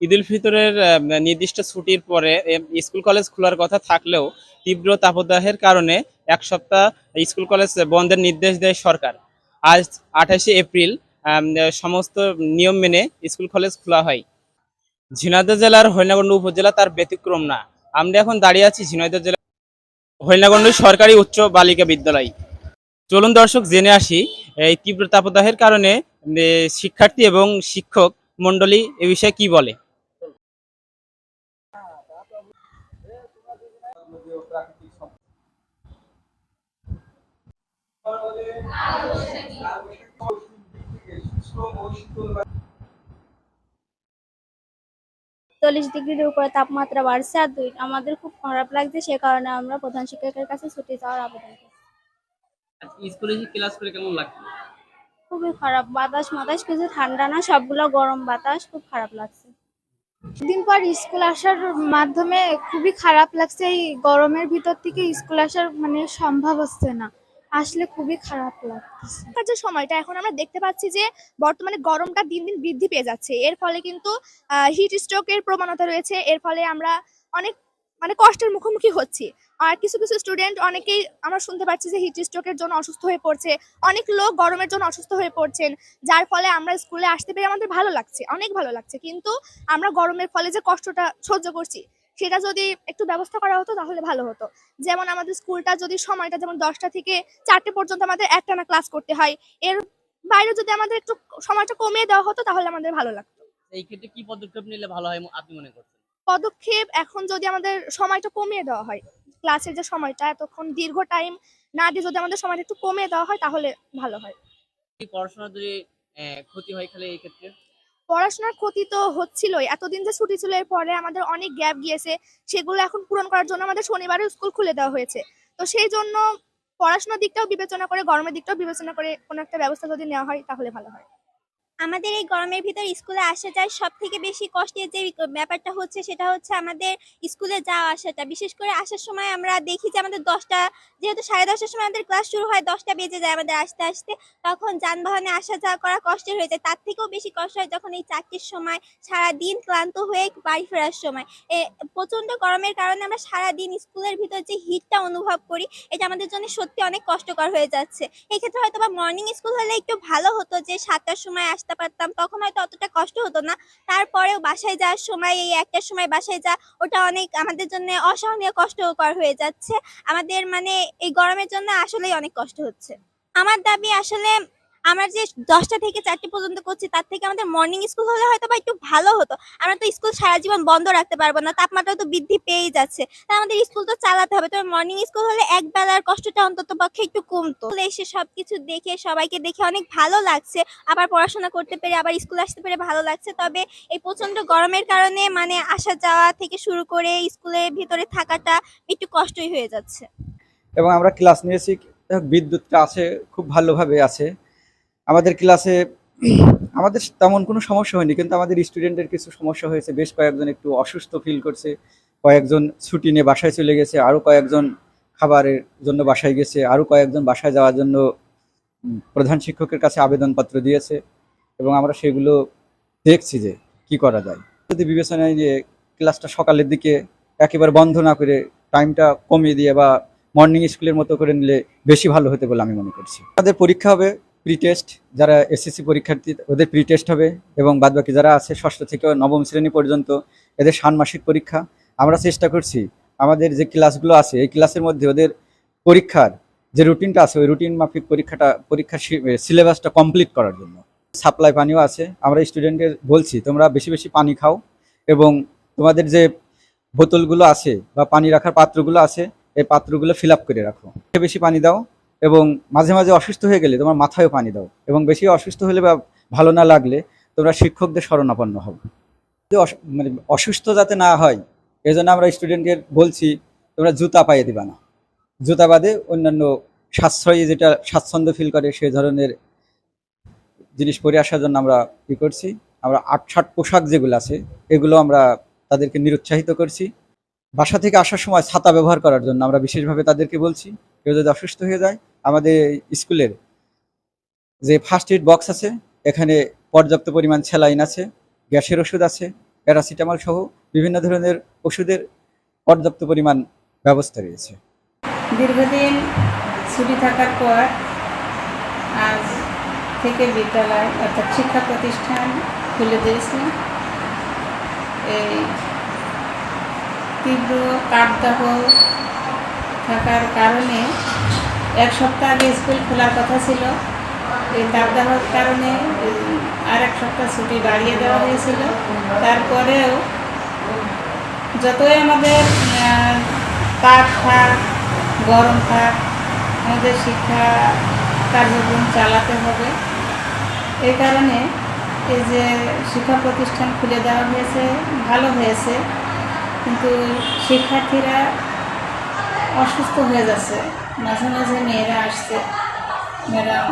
ঈদ উল ফিতরের নির্দিষ্ট ছুটির পরে স্কুল কলেজ খোলার কথা থাকলেও তীব্র তাপদাহের কারণে এক সপ্তাহ স্কুল কলেজ বন্ধের নির্দেশ দেয় সরকার। আজ 28শে এপ্রিল সমস্ত নিয়ম মেনে স্কুল কলেজ খোলা হয়। ঝিনাইদহ জেলার হরিণাকুণ্ডু উপজেলা তার ব্যতিক্রম না। আমরা এখন দাঁড়িয়ে আছি ঝিনাইদহ জেলা হরিণাকুণ্ডু সরকারি উচ্চ বালিকা বিদ্যালয়। চলুন দর্শক জেনে আসি এই তীব্র তাপদাহের কারণে শিক্ষার্থী এবং শিক্ষক মন্ডলী এ বিষয়ে কি বলে। 40 ডিগ্রির উপরে তাপমাত্রা বাড়ছে, আর আমাদের খুব খারাপ লাগছে। সে কারণে আমরা প্রধান শিক্ষকের কাছে ছুটি চাওয়ার আবেদন করছি। স্কুলে ক্লাস করে কেমন লাগছে? খুবই খারাপ, বাতাস মাতাস কিছু ঠান্ডা না, সবগুলো গরম বাতাস, খুব খারাপ লাগছে। দিন পর স্কুল আসার মাধ্যমে খুবই খারাপ লাগছে। এই গরমের ভিতর থেকে স্কুল আসার সম্ভব হচ্ছে না, আসলে খুবই খারাপ লাগছে। যে সময়টা এখন আমরা দেখতে পাচ্ছি যে বর্তমানে গরমটা দিন দিন বৃদ্ধি পেয়ে যাচ্ছে, এর ফলে কিন্তু হিট স্ট্রোকের প্রবণতা রয়েছে। এর ফলে আমরা অনেক কষ্টের মুখোমুখি হচ্ছি। আর কিছু কিছু স্টুডেন্ট অনেকেই আমরা শুনতে পাচ্ছি যে হিট স্ট্রোকের জন্য অসুস্থ হয়ে পড়ছে, অনেক লোক গরমের জন্য অসুস্থ হয়ে পড়ছেন। যার ফলে আমরা স্কুলে আসতে পেরে আমাদের ভালো লাগছে, অনেক ভালো লাগছে, কিন্তু আমরা গরমের ফলে যে কষ্টটা সহ্য করছি সেটা যদি একটু ব্যবস্থা করা হতো তাহলে ভালো হতো। যেমন আমাদের স্কুলটা যদি সময়টা যেমন 10টা থেকে 4টে পর্যন্ত আমাদের একটানা ক্লাস করতে হয়, এর বাইরে যদি আমাদের একটু সময়টা কমিয়ে দেওয়া হতো তাহলে আমাদের ভালো লাগতো। এই ক্ষেত্রে কি পদক্ষেপ নিলে ভালো হয় আপনি মনে করছেন? পদক্ষেপ এখন যদি আমাদের সময়টা কমিয়ে দেওয়া হয়, ক্লাসের যে সময়টা এতক্ষণ দীর্ঘ টাইম না দিয়ে যদি আমাদের সময়টা একটু কমিয়ে দেওয়া হয় তাহলে ভালো হয়। পড়াশোনা যদি ক্ষতি হয় তাহলে এই ক্ষেত্রে পড়াশোনার ক্ষতি তো হচ্ছিলই, এতদিন যে ছুটি ছিল এর পরে আমাদের অনেক গ্যাপ গিয়েছে, সেগুলো এখন পূরণ করার জন্য আমাদের শনিবারে স্কুল খুলে দেওয়া হয়েছে। তো সেই জন্য পড়াশোনার দিকটাও বিবেচনা করে, গরমের দিকটাও বিবেচনা করে কোনো একটা ব্যবস্থা যদি নেওয়া হয় তাহলে ভালো হয়। আমাদের এই গরমের ভিতর স্কুলে আসা যায়, সব থেকে বেশি কষ্টের যে ব্যাপারটা হচ্ছে সেটা হচ্ছে আমাদের স্কুলে যাওয়া আসাটা। বিশেষ করে আসার সময় আমরা দেখি যে আমাদের 10টা, যেহেতু 10:30টার সময় আমাদের ক্লাস শুরু হয়, 10টা বেজে যায় আমাদের আসতে আসতে। তখন যানবাহনে আসা যাওয়া করা কষ্টের হয়ে যায়। তার থেকেও বেশি কষ্ট হয় যখন এই চাকরির সময় সারাদিন ক্লান্ত হয়ে বাড়ি ফেরার সময়। প্রচন্ড গরমের কারণে আমরা সারাদিন স্কুলের ভিতর যে হিটটা অনুভব করি, এটা আমাদের জন্য সত্যি অনেক কষ্টকর হয়ে যাচ্ছে। এক্ষেত্রে হয়তো বা মর্নিং স্কুল হলে একটু ভালো হতো, যে 7টার সময় আসতে পারতাম, তখন হয়তো অতটা কষ্ট হতো না। তারপরেও বাসায় যাওয়ার সময় এই 1টার সময় বাসায় ওটা অনেক আমাদের জন্য অসহনীয় কষ্টকর হয়ে যাচ্ছে। আমাদের এই গরমের জন্য আসলেই অনেক কষ্ট হচ্ছে। আমার দাবি আসলে আমরা যে 10টা থেকে 4টে পর্যন্ত করছি তার থেকে আমাদের মর্নিং স্কুল হলে হয়তো বা একটু ভালো হতো। আমরা তো স্কুল সারা জীবন বন্ধ রাখতে পারবো না, তাপমাত্রা তো বৃদ্ধি পেয়েই যাচ্ছে। তাই আমাদের স্কুল তো চালাতে হবে। তবে মর্নিং স্কুল হলে এক বেলার কষ্টটা অন্তত পক্ষে একটু কমতো। স্কুলে এসে সবকিছু দেখে, সবাইকে দেখে অনেক ভালো লাগছে। আবার পড়াশোনা করতে পেরে, আবার স্কুলে আসতে পেরে ভালো লাগছে। তবে এই প্রচন্ড গরমের কারণে আসা যাওয়া থেকে শুরু করে স্কুলের ভিতরে থাকাটা একটু কষ্টই হয়ে যাচ্ছে। এবং আমরা ক্লাস নিয়েছি, বিদ্যুৎটা আছে, খুব ভালোভাবে আছে আমাদের ক্লাসে। আমাদের তেমন কোনো সমস্যা হয়নি, কিন্তু আমাদের স্টুডেন্টের কিছু সমস্যা হয়েছে। বেশ কয়েকজন একটু অসুস্থ ফিল করছে, কয়েকজন ছুটি নিয়ে বাসায় চলে গেছে, আরও কয়েকজন খাবারের জন্য বাসায় গেছে, আরও কয়েকজন বাসায় যাওয়ার জন্য প্রধান শিক্ষকের কাছে আবেদনপত্র দিয়েছে। এবং আমরা সেগুলো দেখছি যে কি করা যায়। যদি বিবেচনায় যে ক্লাসটা সকালের দিকে একেবারে বন্ধ না করে টাইমটা কমিয়ে দিয়ে বা মর্নিং স্কুলের মতো করে নিলে বেশি ভালো হতে বলে আমি মনে করছি। তাদের পরীক্ষা হবে প্রি টেস্ট, যারা এসএসসি পরীক্ষার্থী ওদের প্রি টেস্ট হবে, এবং বাদবাকি যারা আছে ষষ্ঠ থেকে নবম শ্রেণী পর্যন্ত এদের ষান্মাসিক পরীক্ষা। আমরা চেষ্টা করছি আমাদের যে ক্লাসগুলো আছে এই ক্লাসের মধ্যে ওদের পরীক্ষার যে রুটিনটা আছে ওই রুটিন মাফিক পরীক্ষার সিলেবাসটা কমপ্লিট করার জন্য। সাপ্লাই পানিও আছে। আমরা স্টুডেন্টদের বলছি তোমরা বেশি বেশি পানি খাও, এবং তোমাদের যে বোতলগুলো আছে বা পানি রাখার পাত্রগুলো আছে এই পাত্রগুলো ফিল আপ করে রাখো। বেশি পানি দাও, এবং মাঝে মাঝে অসুস্থ হয়ে গেলে তোমার মাথায়ও পানি দাও, এবং বেশি অসুস্থ হলে বা ভালো না লাগলে তোমরা শিক্ষকদের শরণাপন্ন হও। অসুস্থ যাতে না হয় এজন্য আমরা স্টুডেন্টদের বলছি তোমরা জুতা পাইয়ে দিবা না, জুতা বাদে অন্যান্য সাশ্রয়ী যেটা স্বাচ্ছন্দ্য ফিল করে সেই ধরনের জিনিস পরে আসার জন্য আমরা কী করছি, আমরা আটশাট পোশাক যেগুলো আছে এগুলো আমরা তাদেরকে নিরুৎসাহিত করছি। বাসা থেকে আসার সময় ছাতা ব্যবহার করার জন্য আমরা বিশেষভাবে তাদেরকে বলছি। কেউ যদি অসুস্থ হয়ে যায় আমাদের স্কুলের যে ফার্স্ট এইড বক্স আছে এখানে পর্যাপ্ত পরিমাণ স্যালাইন আছে, গ্যাসের ওষুধ আছে, প্যারাসিটামল সহ বিভিন্ন ধরনের ওষুধের পর্যাপ্ত পরিমাণ ব্যবস্থা রয়েছে। দীর্ঘদিন ছুটি থাকার পর আজ থেকে বিদ্যালয় অর্থাৎ শিক্ষা প্রতিষ্ঠান খুলে দিয়েছে। এই তীব্র তাপদাহ থাকার কারণে এক সপ্তাহ আগে স্কুল খোলার কথা ছিল। এই তাপদাহর কারণে আর এক সপ্তাহ ছুটি বাড়িয়ে দেওয়া হয়েছিল। তারপরেও যতই আমাদের তাপ থাক গরম থাক, আমাদের শিক্ষা কার্যক্রম চালাতে হবে। এই কারণে এই যে শিক্ষা প্রতিষ্ঠান খুলে দেওয়া হয়েছে ভালো হয়েছে, কিন্তু শিক্ষার্থীরা অসুস্থ হয়ে যাচ্ছে। মাঝে মাঝে মেয়েরা আসছে, ম্যাডাম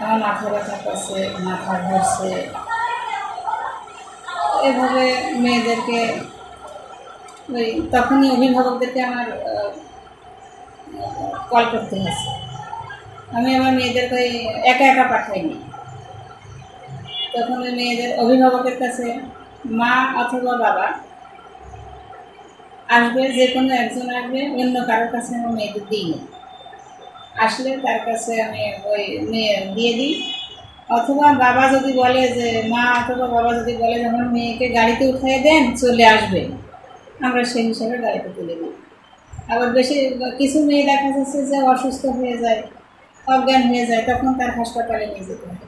আমার মাথা ব্যথা করছে, মাথা ধরছে, এভাবে মেয়েদেরকে ওই তখনই অভিভাবকদেরকে আমার কল করতে হয়েছে। আমি আমার মেয়েদেরকে একা একা পাঠাইনি, তখন ওই মেয়েদের অভিভাবকের কাছে মা অথবা বাবা আসবে, যে কোনো একজন আসবে, অন্য কারোর কাছে আমার মেয়েদের দিইনি। আসলে তার কাছে আমি ওই মেয়ে দিয়ে দিই, অথবা বাবা যদি বলে যে মা অথবা বাবা যদি বলে যে আমার মেয়েকে গাড়িতে উঠিয়ে দেন চলে আসবে, আমরা সেই হিসাবে গাড়িতে তুলে দিই। আবার বেশি কিছু মেয়ে দেখা যাচ্ছে যে অসুস্থ হয়ে যায়, অজ্ঞান হয়ে যায়, তখন তার হাসপাতালে নিয়ে যেতে হবে।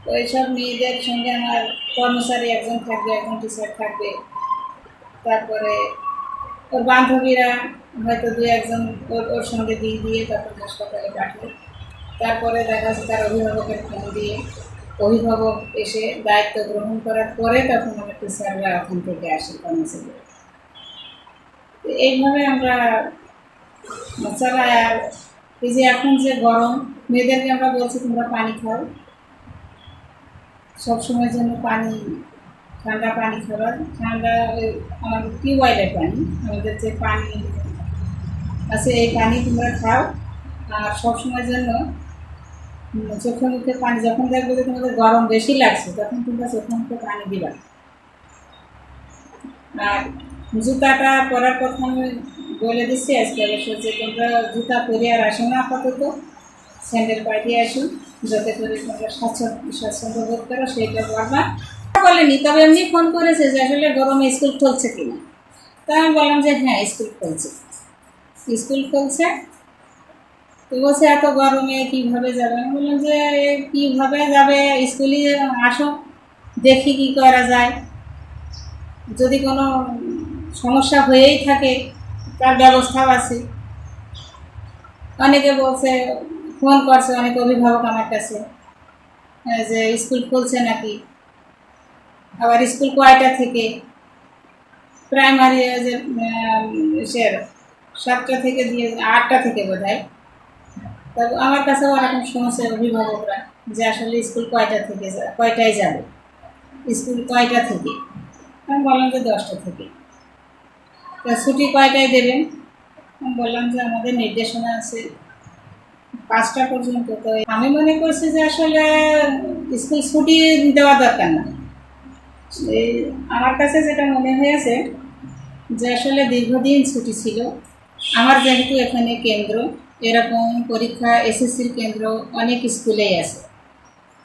তো এইসব মেয়েদের সঙ্গে আমার কর্মচারী একজন থাকবে, একজন টিচার থাকবে, তারপরে ওর বান্ধবীরা হয়তো দু একজন ওর সঙ্গে দিয়ে তখন হাসপাতালে পাঠাবে। তারপরে দেখা যাচ্ছে তার অভিভাবকের ফোন দিয়ে অভিভাবক এসে দায়িত্ব গ্রহণ করার পরে তখন আমার টিচাররা ওখান থেকে আসে কর্মচারী। এইভাবে আমরা চালাই। আর এই যে এখন যে গরম, মেয়েদেরকে আমরা বলছি তোমরা পানি খাও, সবসময়ের জন্য পানি, ঠান্ডা পানি খাবার, ঠান্ডা আমাদের টিউবওয়েলের পানি, আমাদের যে পানি আছে এই পানি তোমরা খাও। আর সবসময়ের জন্য চোখে মুখে পানি, যখন দেখবে যে তোমাদের গরম বেশি লাগছে তখন তোমরা চোখে মুখে পানি দিবা। আর জুতাটা পরার কথা আমি বলে দিচ্ছি আজকে অবশ্য, যে তোমরা জুতা পরে আর আসো না, আপাতত স্যান্ডেল পাঠিয়ে আসুন, যাতে করে তোমরা স্বাচ্ছন্দ্য বোধ করো, সেইটা বলবা। বলেনি, তবে এমনি ফোন করেছে যে আসলে গরমে স্কুল খুলছে কিনা। তা আমি বললাম যে হ্যাঁ স্কুল খুলছে, স্কুল খুলছে। তো বলছে এত গরমে কীভাবে যাবে? আমি বললাম যে কীভাবে যাবে, স্কুলে আসো, দেখি কি করা যায়, যদি কোনো সমস্যা হয়েই থাকে তার ব্যবস্থাও আছে। অনেকে বলছে, ফোন করছে অনেক অভিভাবক আমার কাছে যে স্কুল খুলছে নাকি, আবার স্কুল কয়টা থেকে, প্রাইমারি যে 7টা থেকে দিয়ে 8টা থেকে বোধ হয়। তবে আমার কাছেও এরকম শুনছে অভিভাবকরা যে আসলে স্কুল কয়টা থেকে, কয়টায় যাবে, স্কুল কয়টা থেকে। আমি বললাম যে 10টা থেকে। তো ছুটি কয়টায় দেবেন? আমি বললাম যে আমাদের নির্দেশনা আছে 5টা পর্যন্ত। তো আমি মনে করছি যে আসলে স্কুল ছুটি দেওয়া দরকার না। আমার কাছে যেটা মনে হয়েছে যে আসলে দীর্ঘদিন ছুটি ছিল। আমার যেহেতু এখানে কেন্দ্র, এরকম পরীক্ষা এসএসসির কেন্দ্র অনেক স্কুলেই আছে।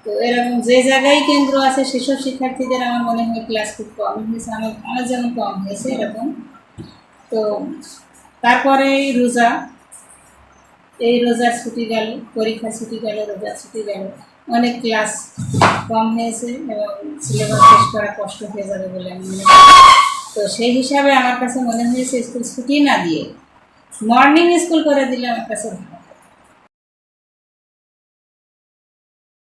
তো এরকম যে জায়গায় কেন্দ্র আছে সেসব শিক্ষার্থীদের আমার মনে হয় ক্লাস খুব কম হয়েছে, আমার যেমন কম হয়েছে এরকম। তো তারপরে এই রোজার ছুটি গেল, পরীক্ষা ছুটি গেল, রোজার ছুটি গেল, অনেক ক্লাস কম হয়েছে এবং সিলেবাস শেষ করা কষ্ট হয়ে যাবে বলে আমি মনে করি। তো সেই হিসাবে আমার কাছে মনে হয়েছে স্কুল ছুটি না দিয়ে মর্নিং স্কুল করে দিলে আমার কাছে ভালো।